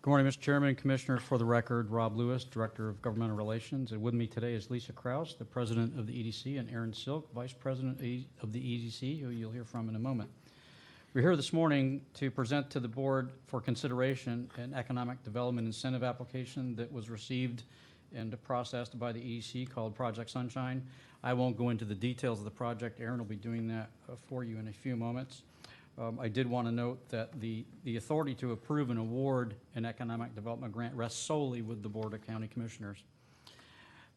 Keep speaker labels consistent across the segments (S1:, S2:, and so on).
S1: Good morning, Mr. Chairman and Commissioners. For the record, Rob Lewis, Director of Governmental Relations. And with me today is Lisa Kraus, the President of the EDC, and Aaron Silk, Vice President of the EDC, who you'll hear from in a moment. We're here this morning to present to the Board for consideration an economic development incentive application that was received and processed by the EDC called Project Sunshine. I won't go into the details of the project. Aaron will be doing that for you in a few moments. I did want to note that the authority to approve and award an economic development grant rests solely with the Board of County Commissioners.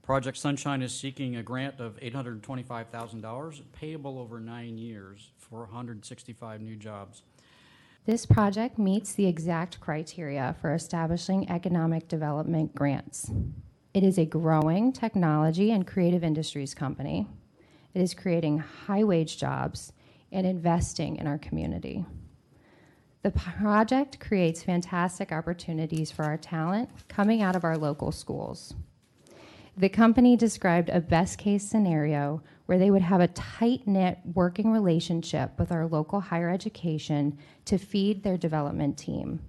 S1: Project Sunshine is seeking a grant of $825,000 payable over 9 years for 165 new jobs.
S2: This project meets the exact criteria for establishing economic development grants. It is a growing technology and creative industries company. It is creating high-wage jobs and investing in our community. The project creates fantastic opportunities for our talent coming out of our local schools. The company described a best-case scenario where they would have a tight-knit working relationship with our local higher education to feed their development team.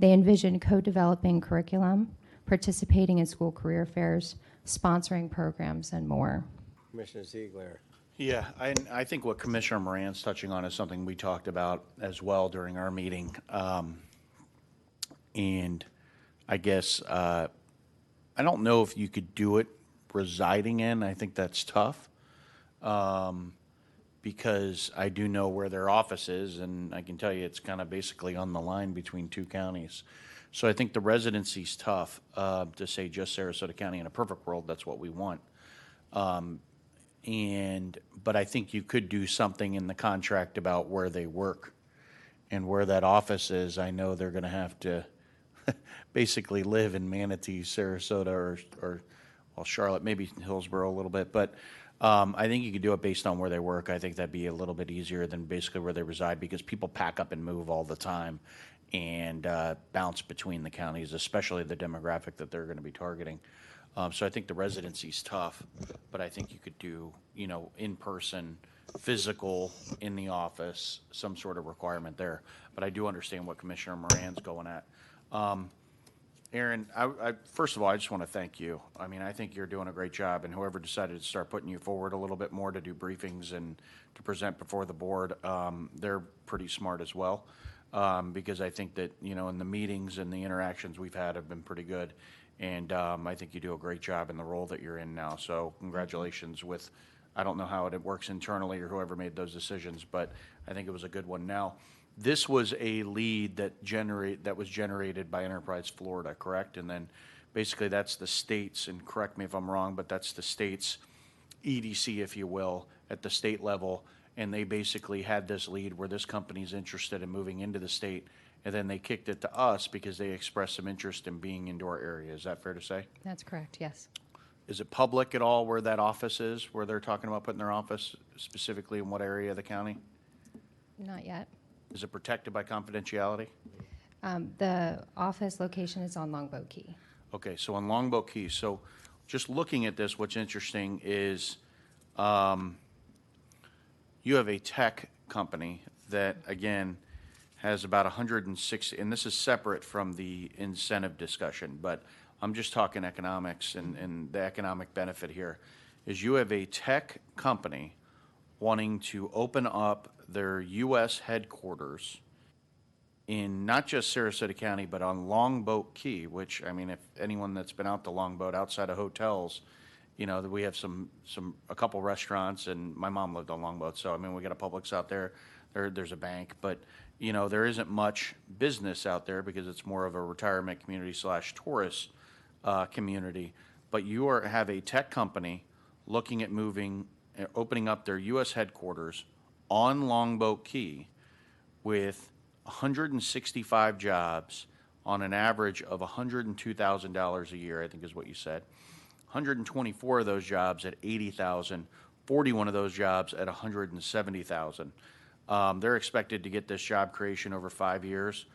S2: They envision co-developing curriculum, participating in school career fairs, sponsoring programs, and more.
S3: Commissioner Ziegler.
S4: Yeah, I think what Commissioner Moran's touching on is something we talked about as well during our meeting. And I guess I don't know if you could do it residing in. I think that's tough because I do know where their office is, and I can tell you it's kind of basically on the line between two counties. So I think the residency's tough to say just Sarasota County. In a perfect world, that's what we want. But I think you could do something in the contract about where they work and where that office is. I know they're going to have to basically live in Manatee, Sarasota, or well, Charlotte, maybe Hillsborough a little bit. But I think you could do it based on where they work. I think that'd be a little bit easier than basically where they reside, because people pack up and move all the time and bounce between the counties, especially the demographic that they're going to be targeting. So I think the residency's tough, but I think you could do, in-person, physical, in the office, some sort of requirement there. But I do understand what Commissioner Moran's going at. Aaron, first of all, I just want to thank you. I mean, I think you're doing a great job, and whoever decided to start putting you forward a little bit more to do briefings and to present before the board, they're pretty smart as well, because I think that, in the meetings and the interactions we've had have been pretty good. And I think you do a great job in the role that you're in now. So congratulations with, I don't know how it works internally or whoever made those decisions, but I think it was a good one. Now, this was a lead that was generated by Enterprise Florida, correct? And then basically that's the state's, and correct me if I'm wrong, but that's the state's EDC, if you will, at the state level. And they basically had this lead where this company's interested in moving into the state. And then they kicked it to us because they expressed some interest in being into our area. Is that fair to say?
S2: That's correct, yes.
S4: Is it public at all where that office is, where they're talking about putting their office, specifically in what area of the county?
S2: Not yet.
S4: Is it protected by confidentiality?
S2: The office location is on Longboat Key.
S4: Okay, so on Longboat Key. So just looking at this, what's interesting is you have a tech company that, again, has about 160, and this is separate from the incentive discussion, but I'm just talking economics, and the economic benefit here is you have a tech company wanting to open up their U.S. headquarters in not just Sarasota County, but on Longboat Key, which, I mean, if anyone that's been out to Longboat outside of hotels, we have a couple restaurants, and my mom lived on Longboat, so, I mean, we got a Publix out there. There's a bank, but there isn't much business out there because it's more of a retirement community / tourist community. But you have a tech company looking at opening up their U.S. headquarters on Longboat Key with 165 jobs on an average of $102,000 a year, I think is what you said. 124 of those jobs at $80,000, 41 of those jobs at $170,000. They're expected to get this job creation over 5 years.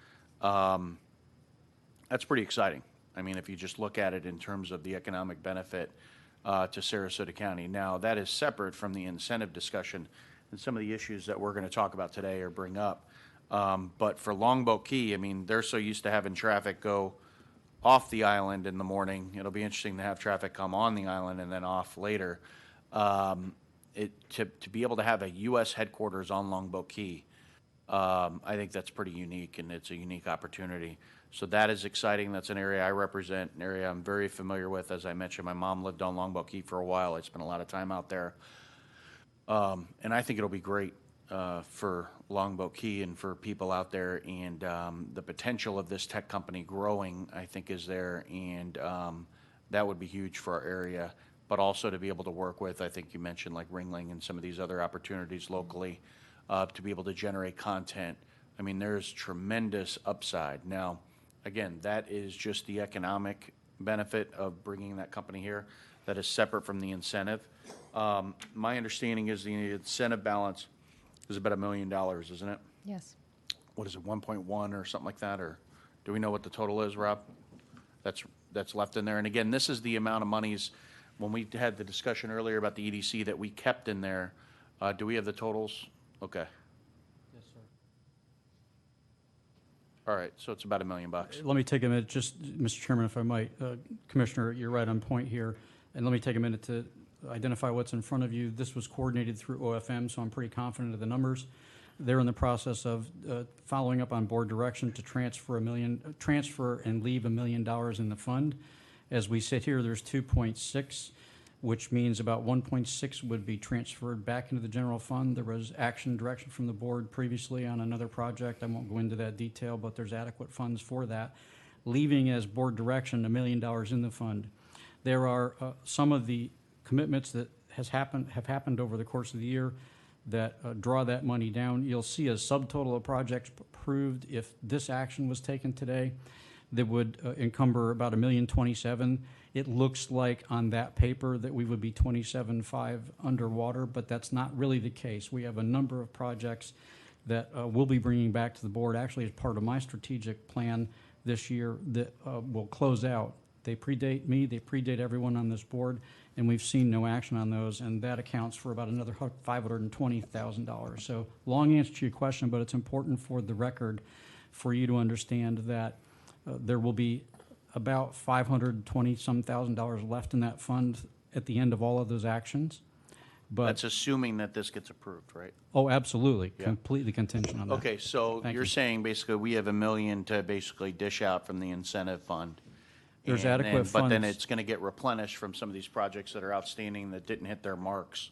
S4: That's pretty exciting. I mean, if you just look at it in terms of the economic benefit to Sarasota County. Now, that is separate from the incentive discussion and some of the issues that we're going to talk about today or bring up. But for Longboat Key, I mean, they're so used to having traffic go off the island in the morning. It'll be interesting to have traffic come on the island and then off later. To be able to have a U.S. headquarters on Longboat Key, I think that's pretty unique, and it's a unique opportunity. So that is exciting. That's an area I represent, an area I'm very familiar with. As I mentioned, my mom lived on Longboat Key for a while. I spent a lot of time out there. And I think it'll be great for Longboat Key and for people out there. And the potential of this tech company growing, I think, is there. And that would be huge for our area. But also to be able to work with, I think you mentioned like Ringling and some of these other opportunities locally, to be able to generate content. I mean, there's tremendous upside. Now, again, that is just the economic benefit of bringing that company here. That is separate from the incentive. My understanding is the incentive balance is about $1 million, isn't it?
S2: Yes.
S4: What is it, 1.1 or something like that? Or do we know what the total is, Rob? That's left in there. And again, this is the amount of monies, when we had the discussion earlier about the EDC that we kept in there. Do we have the totals? Okay.
S1: Yes, sir.
S4: All right, so it's about $1 million.
S1: Let me take a minute, just, Mr. Chairman, if I might. Commissioner, you're right on point here. And let me take a minute to identify what's in front of you. This was coordinated through OFM, so I'm pretty confident of the numbers. They're in the process of following up on board direction to transfer and leave $1 million in the fund. As we sit here, there's 2.6, which means about 1.6 would be transferred back into the general fund. There was action direction from the board previously on another project. I won't go into that detail, but there's adequate funds for that. Leaving as board direction $1 million in the fund. There are some of the commitments that have happened over the course of the year that draw that money down. You'll see a subtotal of projects approved if this action was taken today that would encumber about $1,027,000. It looks like on that paper that we would be 27.5 underwater, but that's not really the case. We have a number of projects that we'll be bringing back to the board, actually as part of my strategic plan this year, that will close out. They predate me, they predate everyone on this board, and we've seen no action on those, and that accounts for about another $520,000. So long answer to your question, but it's important for the record for you to understand that there will be about $520,000 left in that fund at the end of all of those actions. But
S4: That's assuming that this gets approved, right?
S1: oh, absolutely,
S4: Yeah.
S1: completely contingent on that.
S4: Okay, so
S1: Thank
S4: you're
S1: you.
S4: saying basically we have $1 million to basically dish out from the incentive fund.
S1: There's
S4: And
S1: adequate
S4: then- But then
S1: funds.
S4: it's going to get replenished from some of these projects that are outstanding that didn't hit their marks.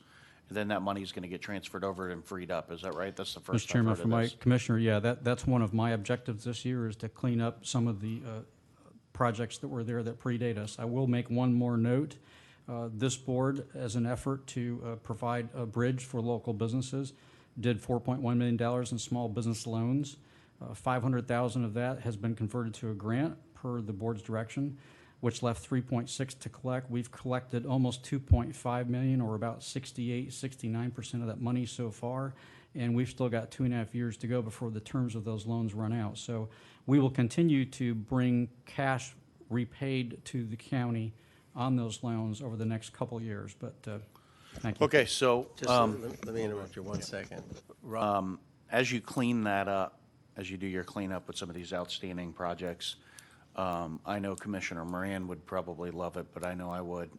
S4: And then that money is going to get transferred over and freed up. Is that right? That's the
S1: Mr.
S4: first I've
S1: Chairman,
S4: heard
S1: for
S4: of
S1: my
S4: this.
S1: commissioner, yeah, that's one of my objectives this year is to clean up some of the projects that were there that predate us. I will make one more note. This board, as an effort to provide a bridge for local businesses, did $4.1 million in small business loans. $500,000 of that has been converted to a grant per the board's direction, which left 3.6 to collect. We've collected almost 2.5 million, or about 69% of that money so far, and we've still got 2.5 years to go before the terms of those loans run out. So we will continue to bring cash repaid to the county on those loans over the next couple years, but thank you.
S4: Okay, so
S3: Just let me interrupt you 1 second. Rob,
S4: as you clean that up, as you do your cleanup with some of these outstanding projects, I know Commissioner Moran would probably love it, but I know I would,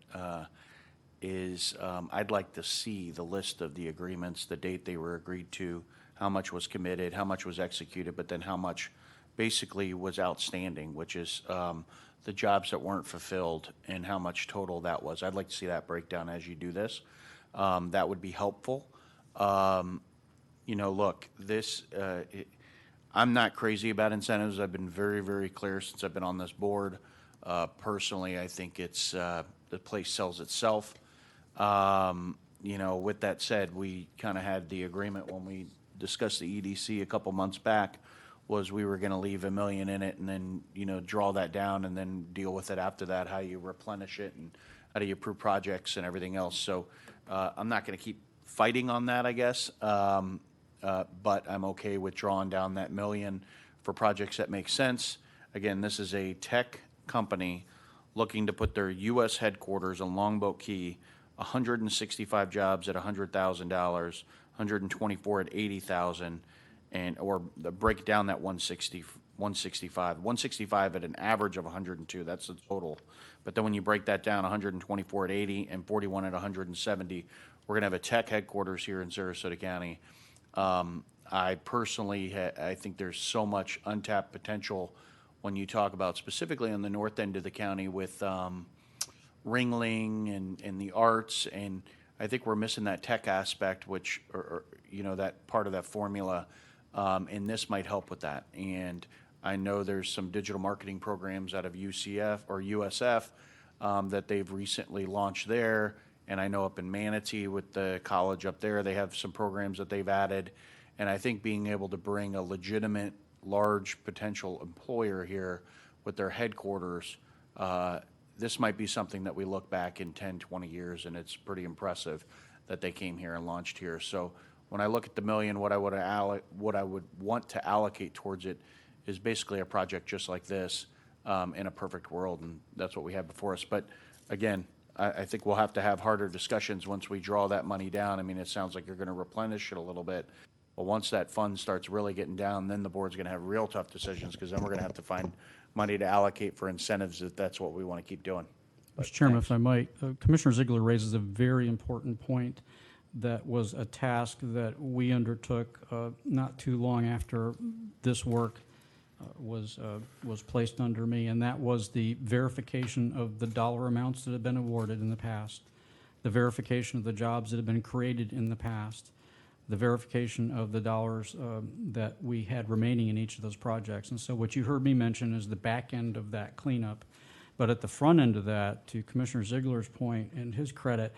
S4: I'd like to see the list of the agreements, the date they were agreed to, how much was committed, how much was executed, but then how much basically was outstanding, which is the jobs that weren't fulfilled and how much total that was. I'd like to see that breakdown as you do this. That would be helpful. You know, look, this, I'm not crazy about incentives. I've been very, very clear since I've been on this board. Personally, I think it's the place sells itself. You know, with that said, we kind of had the agreement when we discussed the EDC a couple months back, was we were going to leave $1 million in it and then, you know, draw that down and then deal with it after that, how you replenish it and how do you approve projects and everything else. So I'm not going to keep fighting on that, I guess. But I'm okay with drawing down that $1 million for projects that make sense. Again, this is a tech company looking to put their U.S. headquarters on Longboat Key, 165 jobs at $100,000, 124 at $80,000, and or break down that 160 165 at an average of 102. That's the total. But then when you break that down, 124 at 80 and 41 at 170, we're going to have a tech headquarters here in Sarasota County. I personally, I think there's so much untapped potential when you talk about specifically on the north end of the county with Ringling and the arts, and I think we're missing that tech aspect, which, or that part of that formula, and this might help with that. And I know there's some digital marketing programs out of UCF or USF that they've recently launched there, and I know up in Manatee with the college up there, they have some programs that they've added, and I think being able to bring a legitimate, large potential employer here with their headquarters, this might be something that we look back in 10, 20 years, and it's pretty impressive that they came here and launched here. So when I look at the million, what I would want to allocate towards it is basically a project just like this in a perfect world, and that's what we have before us. But again, I think we'll have to have harder discussions once we draw that money down. I mean, it sounds like you're going to replenish it a little bit. But once that fund starts really getting down, then the board's going to have real tough decisions, because then we're going to have to find money to allocate for incentives if that's what we want to keep doing.
S1: Mr. Chairman, if I might, Commissioner Ziegler raises a very important point that was a task that we undertook not too long after this work was placed under me, and that was the verification of the dollar amounts that have been awarded in the past, the verification of the jobs that have been created in the past, the verification of the dollars that we had remaining in each of those projects. And so what you heard me mention is the back end of that cleanup. But at the front end of that, to Commissioner Ziegler's point and his credit,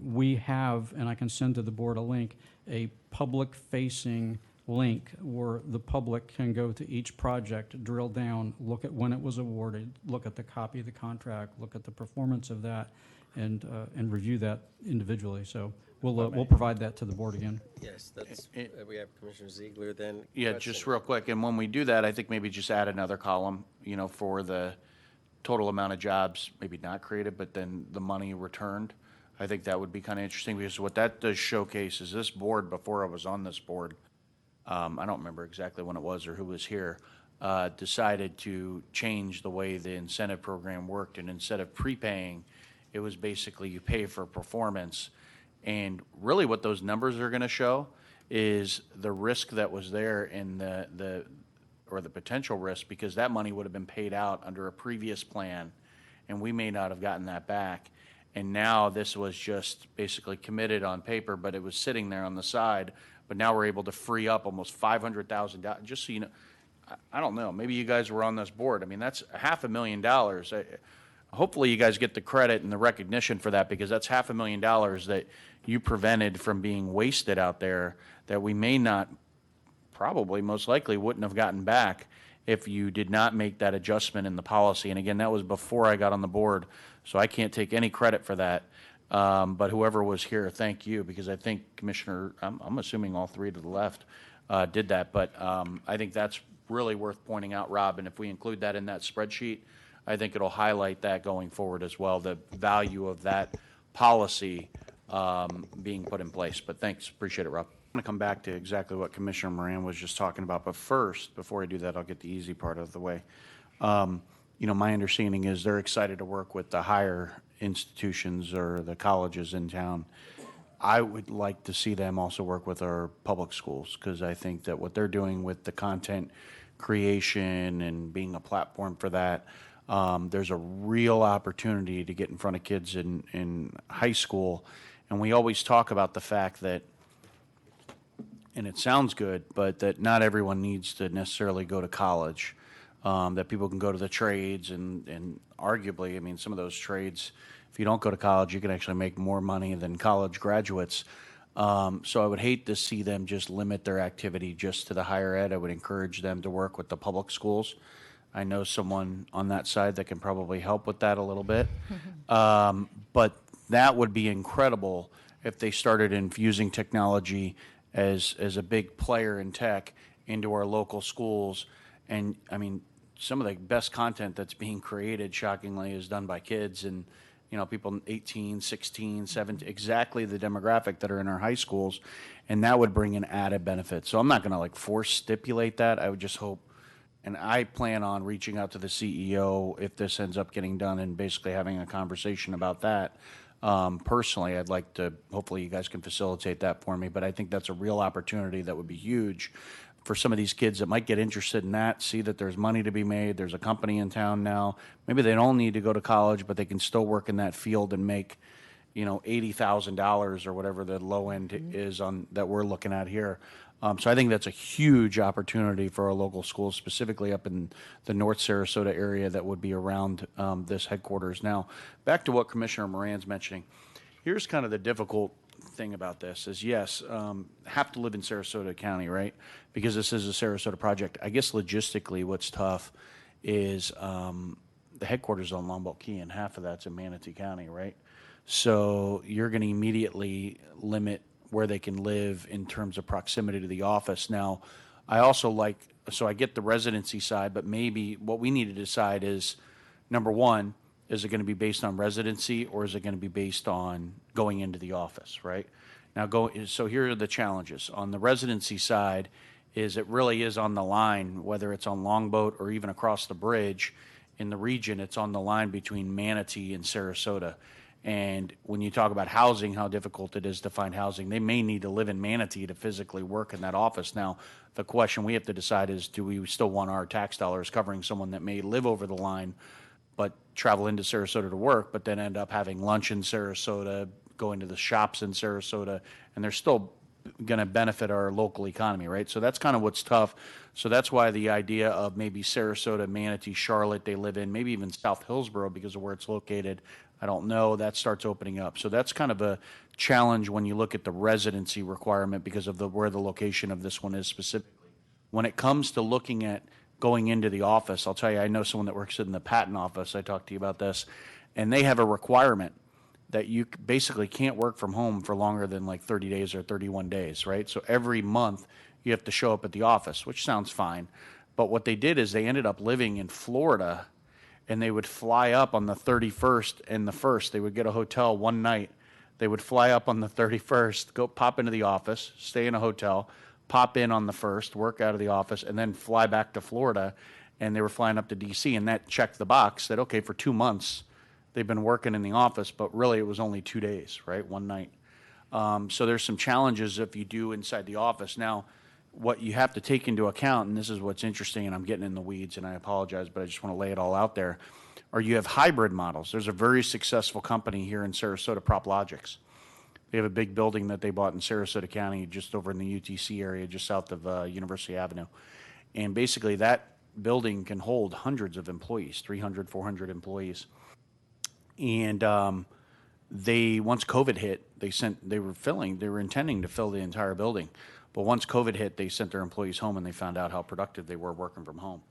S1: we have, and I can send to the board a link, a public-facing link where the public can go to each project, drill down, look at when it was awarded, look at the copy of the contract, look at the performance of that, and review that individually. So we'll provide that to the board again.
S3: Yes, that's, we have Commissioner Ziegler then.
S4: Yeah,
S3: Question.
S4: just real quick, and when we do that, I think maybe just add another column, for the total amount of jobs, maybe not created, but then the money returned. I think that would be kind of interesting, because what that does showcase is this board, before I was on this board, I don't remember exactly when it was or who was here, decided to change the way the incentive program worked, and instead of prepaying, it was basically you pay for performance. And really what those numbers are going to show is the risk that was there in the potential risk, because that money would have been paid out under a previous plan, and we may not have gotten that back. And now this was just basically committed on paper, but it was sitting there on the side. But now we're able to free up almost $500,000. Just so you know, I don't know, maybe you guys were on this board. I mean, that's $500,000. Hopefully you guys get the credit and the recognition for that, because that's $500,000 that you prevented from being wasted out there, that we may not, probably most likely wouldn't have gotten back if you did not make that adjustment in the policy. And again, that was before I got on the board, so I can't take any credit for that. But whoever was here, thank you, because I think Commissioner, I'm assuming all three to the left did that. But I think that's really worth pointing out, Rob, and if we include that in that spreadsheet, I think it'll highlight that going forward as well, the value of that policy being put in place. But thanks, appreciate it, Rob. I'm going to come back to exactly what Commissioner Moran was just talking about, but first, before I do that, I'll get the easy part of the way. My understanding is they're excited to work with the higher institutions or the colleges in town. I would like to see them also work with our public schools, because I think that what they're doing with the content creation and being a platform for that, there's a real opportunity to get in front of kids in high school. And we always talk about the fact that, and it sounds good, but that not everyone needs to necessarily go to college, that people can go to the trades, and arguably, I mean, some of those trades, if you don't go to college, you can actually make more money than college graduates. So I would hate to see them just limit their activity just to the higher ed. I would encourage them to work with the public schools. I know someone on that side that can probably help with that a little bit. But that would be incredible if they started infusing technology as a big player in tech into our local schools. And I mean, some of the best content that's being created, shockingly, is done by kids, and people 18, 16, 17, exactly the demographic that are in our high schools, and that would bring an added benefit. So I'm not going to force stipulate that. I would just hope And I plan on reaching out to the CEO if this ends up getting done and basically having a conversation about that. Personally, I'd like to, hopefully you guys can facilitate that for me, but I think that's a real opportunity that would be huge for some of these kids that might get interested in that, see that there's money to be made, there's a company in town now. Maybe they don't need to go to college, but they can still work in that field and make, $80,000 or whatever the low end is on that we're looking at here. So I think that's a huge opportunity for our local schools, specifically up in the North Sarasota area that would be around this headquarters. Now, back to what Commissioner Moran's mentioning. Here's kind of the difficult thing about this is, yes, have to live in Sarasota County, right? Because this is a Sarasota project. I guess logistically what's tough is the headquarters on Longboat Key, and half of that's in Manatee County, right? So you're going to immediately limit where they can live in terms of proximity to the office. Now, I also so I get the residency side, but maybe what we need to decide is, number one, is it going to be based on residency or is it going to be based on going into the office, right? Now, so here are the challenges. On the residency side is it really is on the line, whether it's on Longboat or even across the bridge in the region, it's on the line between Manatee and Sarasota. And when you talk about housing, how difficult it is to find housing, they may need to live in Manatee to physically work in that office. Now, the question we have to decide is, do we still want our tax dollars covering someone that may live over the line but travel into Sarasota to work, but then end up having lunch in Sarasota, going to the shops in Sarasota, and they're still going to benefit our local economy, right? So that's kind of what's tough. So that's why the idea of maybe Sarasota, Manatee, Charlotte, they live in, maybe even South Hillsborough because of where it's located. I don't know. That starts opening up. So that's kind of a challenge when you look at the residency requirement because of where the location of this one is specifically. When it comes to looking at going into the office, I'll tell you, I know someone that works in the patent office. I talked to you about this, and they have a requirement that you basically can't work from home for longer than like 30 days or 31 days, right? So every month you have to show up at the office, which sounds fine. But what they did is they ended up living in Florida, and they would fly up on the 31st and the 1st. They would get a hotel one night. They would fly up on the 31st, go pop into the office, stay in a hotel, pop in on the 1st, work out of the office, and then fly back to Florida. And they were flying up to D.C., and that checked the box that, okay, for 2 months, they've been working in the office, but really it was only 2 days, right? One night. So there's some challenges if you do inside the office. Now, what you have to take into account, and this is what's interesting, and I'm getting in the weeds, and I apologize, but I just want to lay it all out there, or you have hybrid models. There's a very successful company here in Sarasota, PropLogix. They have a big building that they bought in Sarasota County, just over in the UTC area, just south of University Avenue. And basically that building can hold hundreds of employees, 300, 400 employees. And once COVID hit, they were intending to fill the entire building. But once COVID hit, they sent their employees home and they found out how productive they were working from home.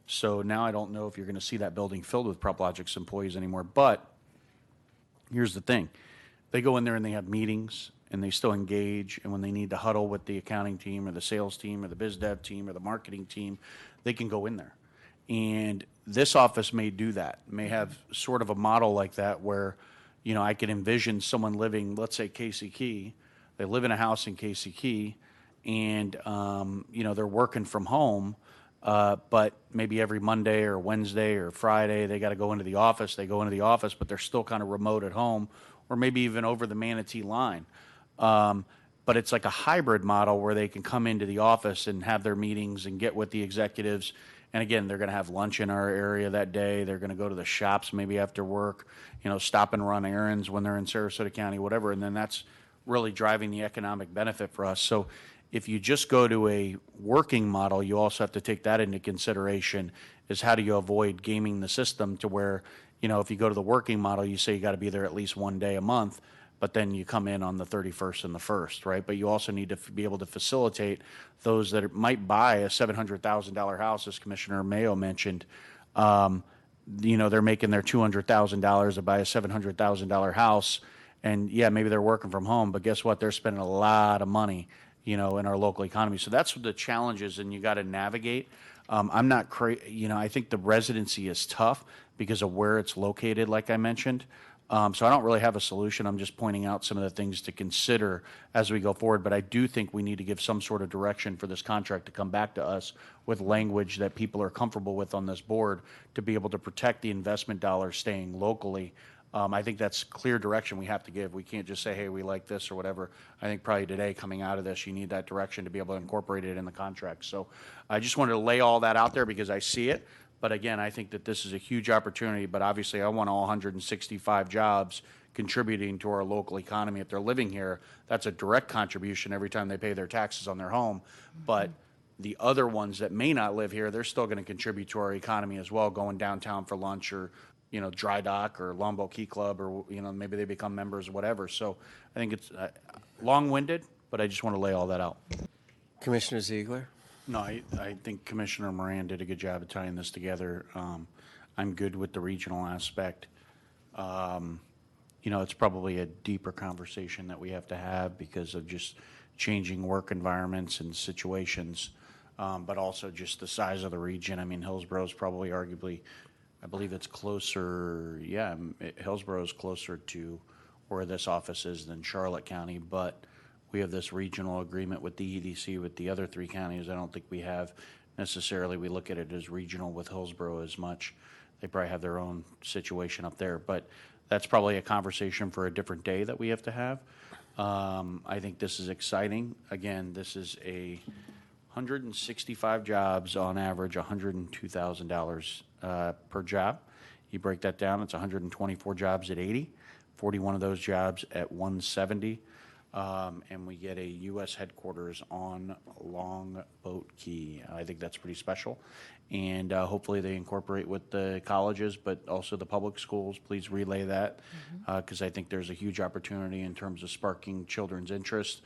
S4: So now I don't know if you're going to see that building filled with PropLogix employees anymore. But here's the thing. They go in there and they have meetings and they still engage. And when they need to huddle with the accounting team or the sales team or the biz dev team or the marketing team, they can go in there. And this office may do that, may have sort of a model like that where, I could envision someone living, let's say Casey Key. They live in a house in Casey Key and, they're working from home, but maybe every Monday or Wednesday or Friday, they got to go into the office. They go into the office, but they're still kind of remote at home or maybe even over the Manatee line. But it's like a hybrid model where they can come into the office and have their meetings and get with the executives. And again, they're going to have lunch in our area that day. They're going to go to the shops maybe after work, stop and run errands when they're in Sarasota County, whatever. And then that's really driving the economic benefit for us. So if you just go to a working model, you also have to take that into consideration, is how do you avoid gaming the system to where, if you go to the working model, you say you got to be there at least one day a month, but then you come in on the 31st and the 1st, right? But you also need to be able to facilitate those that might buy a $700,000 house, as Commissioner Mayo mentioned. They're making their $200,000 to buy a $700,000 house, and yeah, maybe they're working from home, but guess what? They're spending a lot of money, in our local economy. So that's what the challenge is, and you got to navigate. I'm not I think the residency is tough because of where it's located, like I mentioned. So I don't really have a solution. I'm just pointing out some of the things to consider as we go forward. But I do think we need to give some sort of direction for this contract to come back to us with language that people are comfortable with on this board to be able to protect the investment dollars staying locally. I think that's clear direction we have to give. We can't just say, hey, we like this or whatever. I think probably today, coming out of this, you need that direction to be able to incorporate it in the contract. So I just wanted to lay all that out there because I see it. But again, I think that this is a huge opportunity, but obviously I want all 165 jobs contributing to our local economy. If they're living here, that's a direct contribution every time they pay their taxes on their home. But the other ones that may not live here, they're still going to contribute to our economy as well, going downtown for lunch or, you know, Dry Dock or Longboat Key Club, or, you know, maybe they become members or whatever. So I think it's long-winded, but I just want to lay all that out.
S3: Commissioner Ziegler?
S4: No, I think Commissioner Moran did a good job of tying this together. I'm good with the regional aspect. You know, it's probably a deeper conversation that we have to have because of just changing work environments and situations, but also just the size of the region. I mean, Hillsborough is probably arguably, I believe it's closer, Hillsborough is closer to where this office is than Charlotte County, but we have this regional agreement with the EDC with the other 3 counties. I don't think we have necessarily, we look at it as regional with Hillsborough as much. They probably have their own situation up there, but that's probably a conversation for a different day that we have to have. I think this is exciting. Again, this is 165 jobs on average, $102,000 per job. You break that down, it's 124 jobs at 80, 41 of those jobs at 170. And we get a U.S. headquarters on Longboat Key. I think that's pretty special. And hopefully they incorporate with the colleges, but also the public schools. Please relay that because I think there's a huge opportunity in terms of sparking children's interest.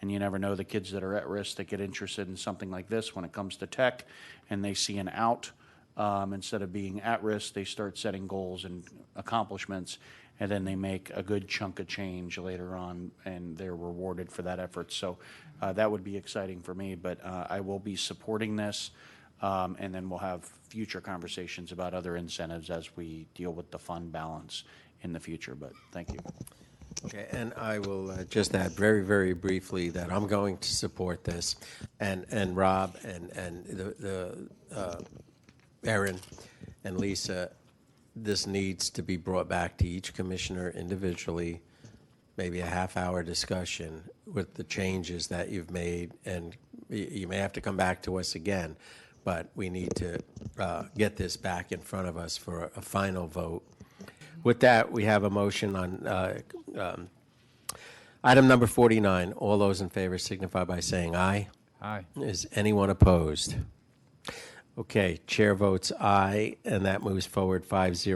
S4: And you never know, the kids that are at risk that get interested in something like this when it comes to tech and they see an out, instead of being at risk, they start setting goals and accomplishments. And then they make a good chunk of change later on, and they're rewarded for that effort. So that would be exciting for me, but I will be supporting this, and then we'll have future conversations about other incentives as we deal with the fund balance in the future, but thank you.
S3: Okay, and I will just add very, very briefly that I'm going to support this, and Rob and the Erin and Lisa, this needs to be brought back to each commissioner individually, maybe a half-hour discussion with the changes that you've made, and you may have to come back to us again, but we need to get this back in front of us for a final vote. With that, we have a motion on item number 49. All those in favor signify by saying aye.
S1: Aye.
S3: Is anyone opposed? Okay, chair votes aye, and that moves forward 5-0.